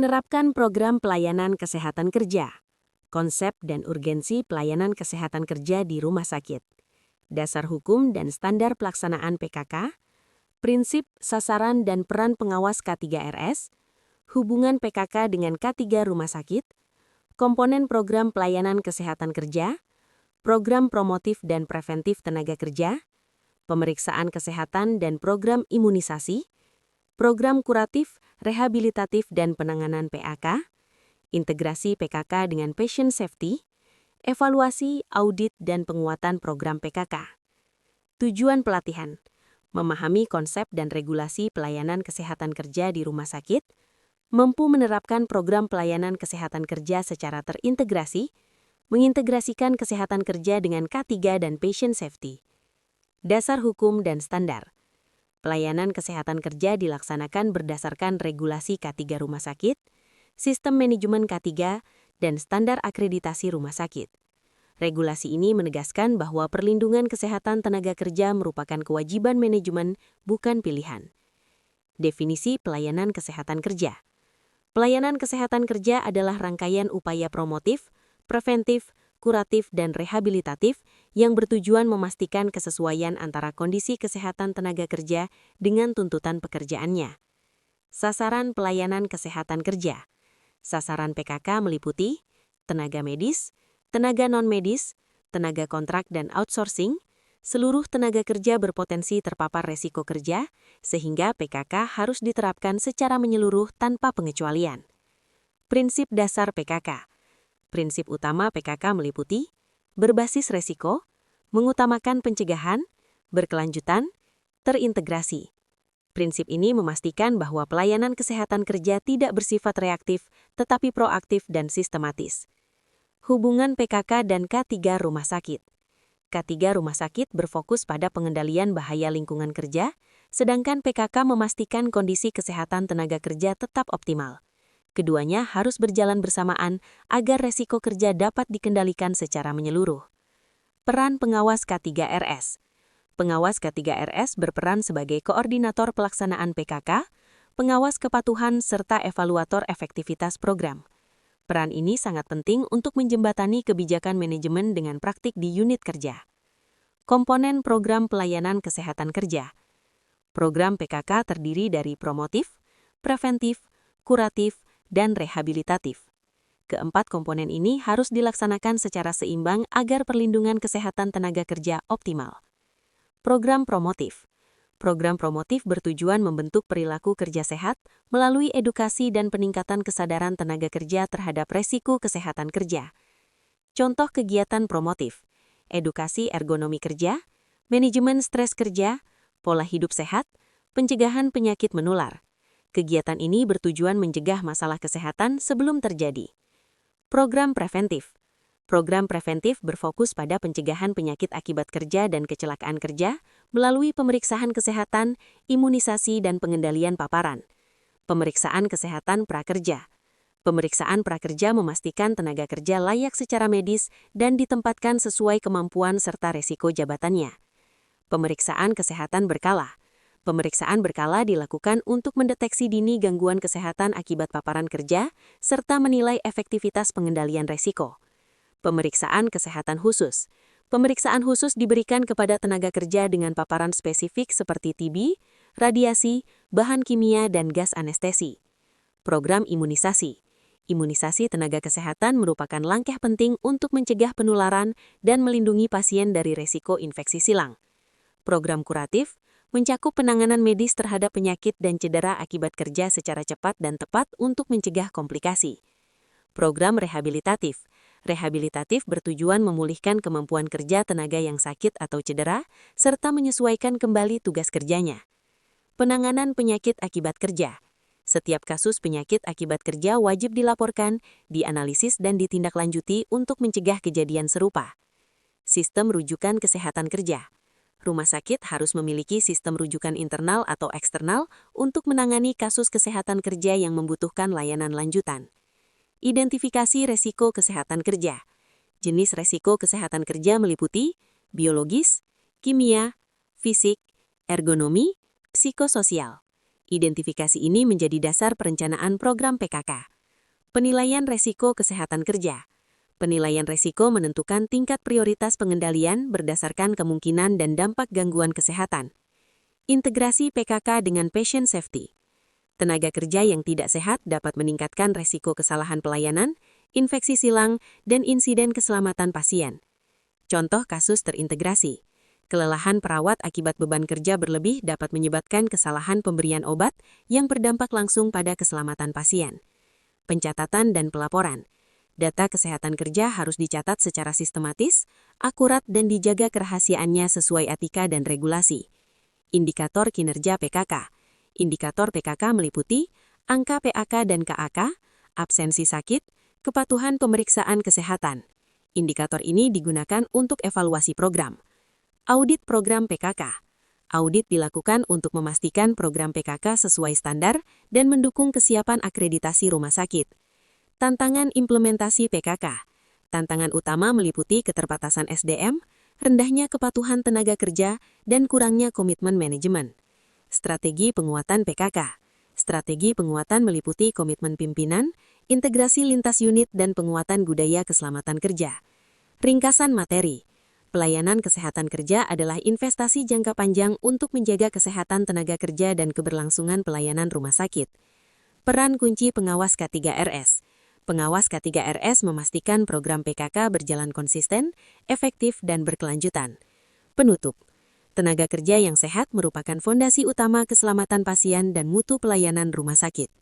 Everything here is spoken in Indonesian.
Menerapkan program pelayanan kesehatan kerja. Konsep dan urgensi pelayanan kesehatan kerja di rumah sakit. Dasar hukum dan standar pelaksanaan PKK. Prinsip, sasaran, dan peran pengawas K3RS. Hubungan PKK dengan K3 rumah sakit. Komponen program pelayanan kesehatan kerja. Program promotif dan preventif tenaga kerja. Pemeriksaan kesehatan dan program imunisasi. Program kuratif, rehabilitatif, dan penanganan PAK, integrasi PKK dengan patient safety, evaluasi, audit, dan penguatan program PKK. Tujuan pelatihan, memahami konsep dan regulasi pelayanan kesehatan kerja di rumah sakit, mampu menerapkan program pelayanan kesehatan kerja secara terintegrasi, mengintegrasikan kesehatan kerja dengan K3 dan patient safety. Dasar hukum dan standar. Pelayanan kesehatan kerja dilaksanakan berdasarkan regulasi K3 rumah sakit, sistem manajemen K3, dan standar akreditasi rumah sakit. Regulasi ini menegaskan bahwa perlindungan kesehatan tenaga kerja merupakan kewajiban manajemen, bukan pilihan. Definisi pelayanan kesehatan kerja. Pelayanan kesehatan kerja adalah rangkaian upaya promotif, preventif, kuratif, dan rehabilitatif yang bertujuan memastikan kesesuaian antara kondisi kesehatan tenaga kerja dengan tuntutan pekerjaannya. Sasaran pelayanan kesehatan kerja. Sasaran PKK meliputi tenaga medis, tenaga non-medis, tenaga kontrak dan outsourcing, seluruh tenaga kerja berpotensi terpapar resiko kerja, sehingga PKK harus diterapkan secara menyeluruh tanpa pengecualian. Prinsip dasar PKK. Prinsip utama PKK meliputi berbasis resiko, mengutamakan pencegahan, berkelanjutan, terintegrasi. Prinsip ini memastikan bahwa pelayanan kesehatan kerja tidak bersifat reaktif, tetapi proaktif dan sistematis. Hubungan PKK dan K3 rumah sakit. K3 rumah sakit berfokus pada pengendalian bahaya lingkungan kerja, sedangkan PKK memastikan kondisi kesehatan tenaga kerja tetap optimal. Keduanya harus berjalan bersamaan agar resiko kerja dapat dikendalikan secara menyeluruh. Peran pengawas K3RS. Pengawas K3RS berperan sebagai koordinator pelaksanaan PKK, pengawas kepatuhan, serta evaluator efektivitas program. Peran ini sangat penting untuk menjembatani kebijakan manajemen dengan praktik di unit kerja. Komponen program pelayanan kesehatan kerja. Program PKK terdiri dari promotif, preventif, kuratif, dan rehabilitatif. Keempat komponen ini harus dilaksanakan secara seimbang agar perlindungan kesehatan tenaga kerja optimal. Program promotif. Program promotif bertujuan membentuk perilaku kerja sehat melalui edukasi dan peningkatan kesadaran tenaga kerja terhadap resiko kesehatan kerja. Contoh kegiatan promotif: edukasi ergonomi kerja, manajemen stres kerja, pola hidup sehat, pencegahan penyakit menular. Kegiatan ini bertujuan mencegah masalah kesehatan sebelum terjadi. Program preventif. Program preventif berfokus pada pencegahan penyakit akibat kerja dan kecelakaan kerja melalui pemeriksaan kesehatan, imunisasi, dan pengendalian paparan. Pemeriksaan kesehatan prakerja. Pemeriksaan prakerja memastikan tenaga kerja layak secara medis dan ditempatkan sesuai kemampuan serta resiko jabatannya. Pemeriksaan kesehatan berkala. Pemeriksaan berkala dilakukan untuk mendeteksi dini gangguan kesehatan akibat paparan kerja, serta menilai efektivitas pengendalian resiko. Pemeriksaan kesehatan khusus. Pemeriksaan khusus diberikan kepada tenaga kerja dengan paparan spesifik seperti TB, radiasi, bahan kimia, dan gas anestesi. Program imunisasi. Imunisasi tenaga kesehatan merupakan langkah penting untuk mencegah penularan dan melindungi pasien dari resiko infeksi silang. Program kuratif mencakup penanganan medis terhadap penyakit dan cedera akibat kerja secara cepat dan tepat untuk mencegah komplikasi. Program rehabilitatif. Rehabilitatif bertujuan memulihkan kemampuan kerja tenaga yang sakit atau cedera, serta menyesuaikan kembali tugas kerjanya. Penanganan penyakit akibat kerja. Setiap kasus penyakit akibat kerja wajib dilaporkan, dianalisis, dan ditindaklanjuti untuk mencegah kejadian serupa. Sistem rujukan kesehatan kerja. Rumah sakit harus memiliki sistem rujukan internal atau eksternal untuk menangani kasus kesehatan kerja yang membutuhkan layanan lanjutan. Identifikasi resiko kesehatan kerja. Jenis resiko kesehatan kerja meliputi biologis, kimia, fisik, ergonomi, psikososial. Identifikasi ini menjadi dasar perencanaan program PKK. Penilaian resiko kesehatan kerja. Penilaian resiko menentukan tingkat prioritas pengendalian berdasarkan kemungkinan dan dampak gangguan kesehatan. Integrasi PKK dengan patient safety. Tenaga kerja yang tidak sehat dapat meningkatkan resiko kesalahan pelayanan, infeksi silang, dan insiden keselamatan pasien. Contoh kasus terintegrasi. Kelelahan perawat akibat beban kerja berlebih dapat menyebabkan kesalahan pemberian obat yang berdampak langsung pada keselamatan pasien. Pencatatan dan pelaporan. Data kesehatan kerja harus dicatat secara sistematis, akurat, dan dijaga kerahasiaannya sesuai etika dan regulasi. Indikator kinerja PKK. Indikator PKK meliputi angka PAK dan KAK, absensi sakit, kepatuhan pemeriksaan kesehatan. Indikator ini digunakan untuk evaluasi program. Audit program PKK. Audit dilakukan untuk memastikan program PKK sesuai standar dan mendukung kesiapan akreditasi rumah sakit. Tantangan implementasi PKK. Tantangan utama meliputi keterbatasan SDM, rendahnya kepatuhan tenaga kerja, dan kurangnya komitmen manajemen. Strategi penguatan PKK. Strategi penguatan meliputi komitmen pimpinan, integrasi lintas unit, dan penguatan budaya keselamatan kerja. Ringkasan materi. Pelayanan kesehatan kerja adalah investasi jangka panjang untuk menjaga kesehatan tenaga kerja dan keberlangsungan pelayanan rumah sakit. Peran kunci pengawas K3RS. Pengawas K3RS memastikan program PKK berjalan konsisten, efektif, dan berkelanjutan. Penutup. Tenaga kerja yang sehat merupakan fondasi utama keselamatan pasien dan mutu pelayanan rumah sakit.